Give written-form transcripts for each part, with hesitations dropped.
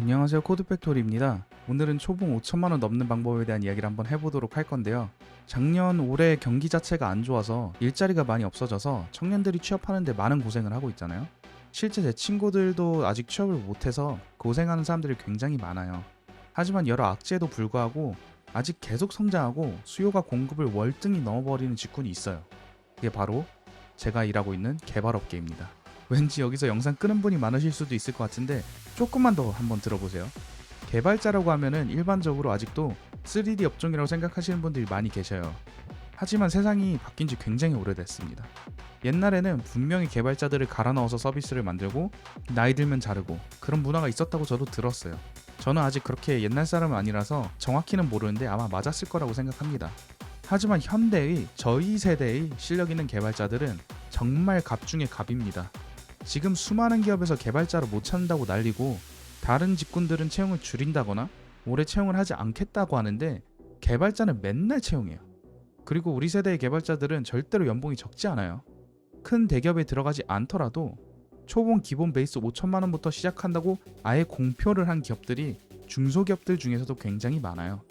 안녕하세요, 코드팩토리입니다. 오늘은 초봉 5천만원 넘는 방법에 대한 이야기를 한번 해보도록 할 건데요. 작년 올해 경기 자체가 안 좋아서 일자리가 많이 없어져서 청년들이 취업하는데 많은 고생을 하고 있잖아요. 실제 제 친구들도 아직 취업을 못해서 고생하는 사람들이 굉장히 많아요. 하지만 여러 악재에도 불구하고 아직 계속 성장하고 수요가 공급을 월등히 넘어버리는 직군이 있어요. 그게 바로 제가 일하고 있는 개발업계입니다. 왠지 여기서 영상 끄는 분이 많으실 수도 있을 것 같은데 조금만 더 한번 들어보세요. 개발자라고 하면은 일반적으로 아직도 3D 업종이라고 생각하시는 분들이 많이 계셔요. 하지만 세상이 바뀐 지 굉장히 오래됐습니다. 옛날에는 분명히 개발자들을 갈아 넣어서 서비스를 만들고 나이 들면 자르고 그런 문화가 있었다고 저도 들었어요. 저는 아직 그렇게 옛날 사람은 아니라서 정확히는 모르는데 아마 맞았을 거라고 생각합니다. 하지만 현대의 저희 세대의 실력 있는 개발자들은 정말 갑 중에 갑입니다. 지금 수많은 기업에서 개발자를 못 찾는다고 난리고 다른 직군들은 채용을 줄인다거나 올해 채용을 하지 않겠다고 하는데 개발자는 맨날 채용해요. 그리고 우리 세대의 개발자들은 절대로 연봉이 적지 않아요. 큰 대기업에 들어가지 않더라도 초봉 기본 베이스 5천만 원부터 시작한다고 아예 공표를 한 기업들이 중소기업들 중에서도 굉장히 많아요.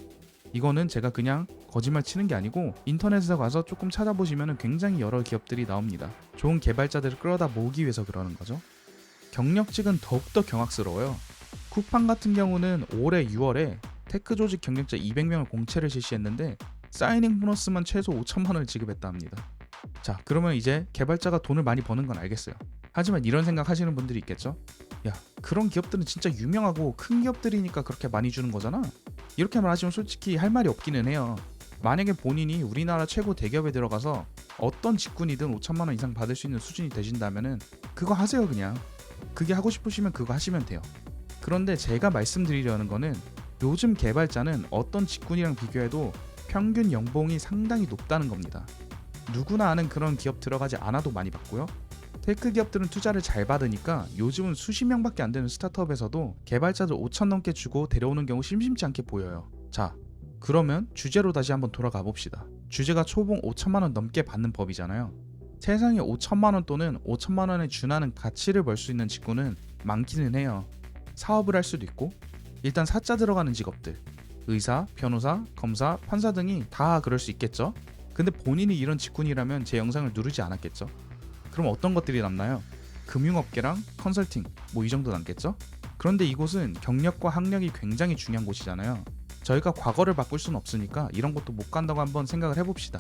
이거는 제가 그냥 거짓말 치는 게 아니고 인터넷에 가서 조금 찾아보시면 굉장히 여러 기업들이 나옵니다. 좋은 개발자들을 끌어다 모으기 위해서 그러는 거죠. 경력직은 더욱더 경악스러워요. 쿠팡 같은 경우는 올해 6월에 테크 조직 경력자 200명을 공채를 실시했는데 사이닝 보너스만 최소 5천만 원을 지급했다 합니다. 자, 그러면 이제 개발자가 돈을 많이 버는 건 알겠어요. 하지만 이런 생각 하시는 분들이 있겠죠? 야, 그런 기업들은 진짜 유명하고 큰 기업들이니까 그렇게 많이 주는 거잖아? 이렇게 말하시면 솔직히 할 말이 없기는 해요. 만약에 본인이 우리나라 최고 대기업에 들어가서 어떤 직군이든 5천만 원 이상 받을 수 있는 수준이 되신다면은 그거 하세요. 그냥 그게 하고 싶으시면 그거 하시면 돼요. 그런데 제가 말씀드리려는 거는 요즘 개발자는 어떤 직군이랑 비교해도 평균 연봉이 상당히 높다는 겁니다. 누구나 아는 그런 기업 들어가지 않아도 많이 받고요. 테크 기업들은 투자를 잘 받으니까 요즘은 수십 명밖에 안 되는 스타트업에서도 개발자들 5천 넘게 주고 데려오는 경우 심심치 않게 보여요. 자, 그러면 주제로 다시 한번 돌아가 봅시다. 주제가 초봉 5천만 원 넘게 받는 법이잖아요. 세상에 5천만 원 또는 5천만 원에 준하는 가치를 벌 수 있는 직군은 많기는 해요. 사업을 할 수도 있고 일단 사자 들어가는 직업들, 의사, 변호사, 검사, 판사 등이 다 그럴 수 있겠죠. 근데 본인이 이런 직군이라면 제 영상을 누르지 않았겠죠. 그럼 어떤 것들이 남나요? 금융업계랑 컨설팅 뭐 이 정도 남겠죠? 그런데 이곳은 경력과 학력이 굉장히 중요한 곳이잖아요. 저희가 과거를 바꿀 수는 없으니까 이런 것도 못 간다고 한번 생각을 해봅시다.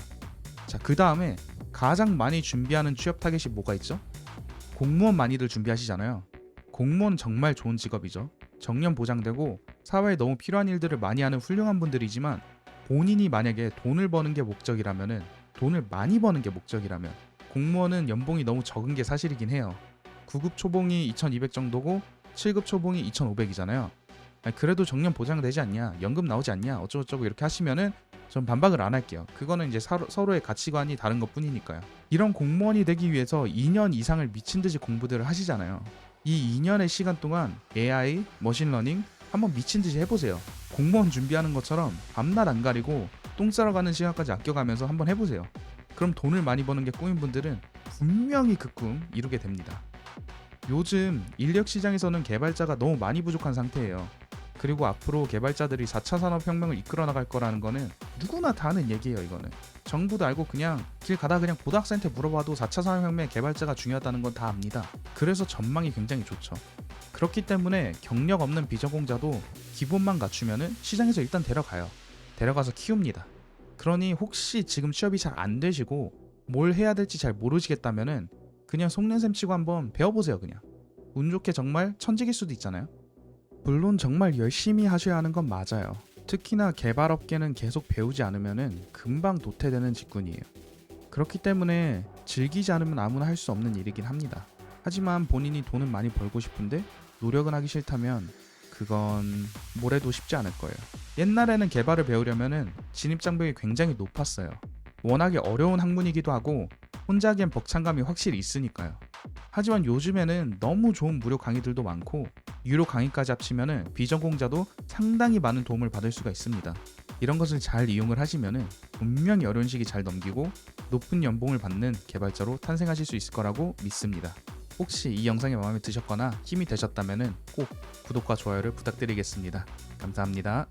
자, 그 다음에 가장 많이 준비하는 취업 타겟이 뭐가 있죠? 공무원 많이들 준비하시잖아요. 공무원 정말 좋은 직업이죠. 정년 보장되고 사회에 너무 필요한 일들을 많이 하는 훌륭한 분들이지만 본인이 만약에 돈을 버는 게 목적이라면은 돈을 많이 버는 게 목적이라면 공무원은 연봉이 너무 적은 게 사실이긴 해요. 9급 초봉이 2,200 정도고 7급 초봉이 2,500이잖아요. 그래도 정년 보장되지 않냐, 연금 나오지 않냐, 어쩌고저쩌고 이렇게 하시면은 전 반박을 안 할게요. 그거는 이제 서로의 가치관이 다른 것 뿐이니까요. 이런 공무원이 되기 위해서 2년 이상을 미친 듯이 공부들을 하시잖아요. 이 2년의 시간 동안 AI, 머신러닝 한번 미친 듯이 해보세요. 공무원 준비하는 것처럼 밤낮 안 가리고 똥 싸러 가는 시간까지 아껴가면서 한번 해보세요. 그럼 돈을 많이 버는 게 꿈인 분들은 분명히 그 꿈 이루게 됩니다. 요즘 인력 시장에서는 개발자가 너무 많이 부족한 상태예요. 그리고 앞으로 개발자들이 4차 산업혁명을 이끌어 나갈 거라는 거는 누구나 다 아는 얘기예요. 이거는 정부도 알고 그냥 길 가다 그냥 고등학생한테 물어봐도 4차 산업혁명의 개발자가 중요하다는 건 다 압니다. 그래서 전망이 굉장히 좋죠. 그렇기 때문에 경력 없는 비전공자도 기본만 갖추면은 시장에서 일단 데려가요. 데려가서 키웁니다. 그러니 혹시 지금 취업이 잘 안 되시고 뭘 해야 될지 잘 모르시겠다면은 그냥 속낸셈 치고 한번 배워보세요. 그냥 운 좋게 정말 천직일 수도 있잖아요. 물론 정말 열심히 하셔야 하는 건 맞아요. 특히나 개발업계는 계속 배우지 않으면은 금방 도태되는 직군이에요. 그렇기 때문에 즐기지 않으면 아무나 할 수 없는 일이긴 합니다. 하지만 본인이 돈은 많이 벌고 싶은데 노력은 하기 싫다면 그건 뭘 해도 쉽지 않을 거예요. 옛날에는 개발을 배우려면은 진입 장벽이 굉장히 높았어요. 워낙에 어려운 학문이기도 하고 혼자 하기엔 벅찬감이 확실히 있으니까요. 하지만 요즘에는 너무 좋은 무료 강의들도 많고 유료 강의까지 합치면은 비전공자도 상당히 많은 도움을 받을 수가 있습니다. 이런 것을 잘 이용을 하시면은 분명히 어려운 시기 잘 넘기고 높은 연봉을 받는 개발자로 탄생하실 수 있을 거라고 믿습니다. 혹시 이 영상이 마음에 드셨거나 힘이 되셨다면 꼭 구독과 좋아요를 부탁드리겠습니다. 감사합니다.